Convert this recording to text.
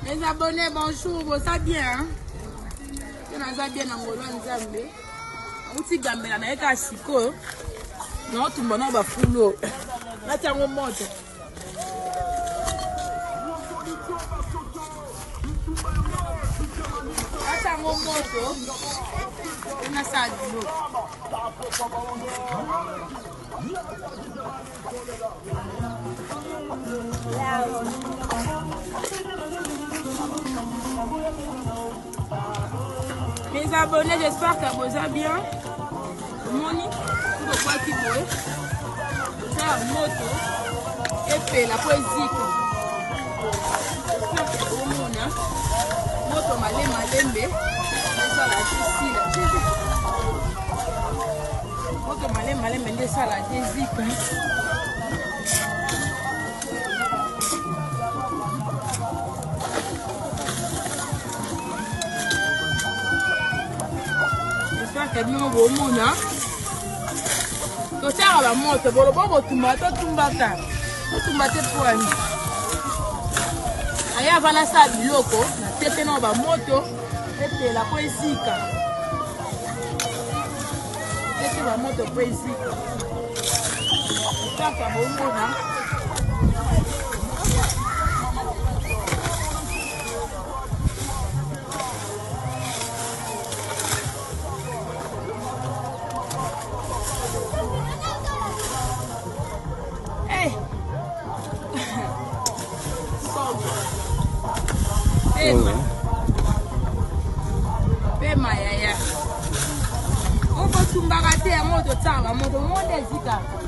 Les abonnés, bonjour, vous allez bien? Vous allez bien dans le Nzambe. Vous allez bien dans le Kasiko. Non, tout le monde va fouler. Là, tu as un mot. Mes abonnés, j'espère que vous allez bien. Moni, tout le quoi qui boit. Ça, moto. Et puis la poésie. J'espère que vous allez moto malembe. Ça la difficile. Moto malembe, ça la difficile. J'espère que nous avons mon tu as la moto, tu as Pema yaya. On va tumbarate à moto tsanga, moto monde zika.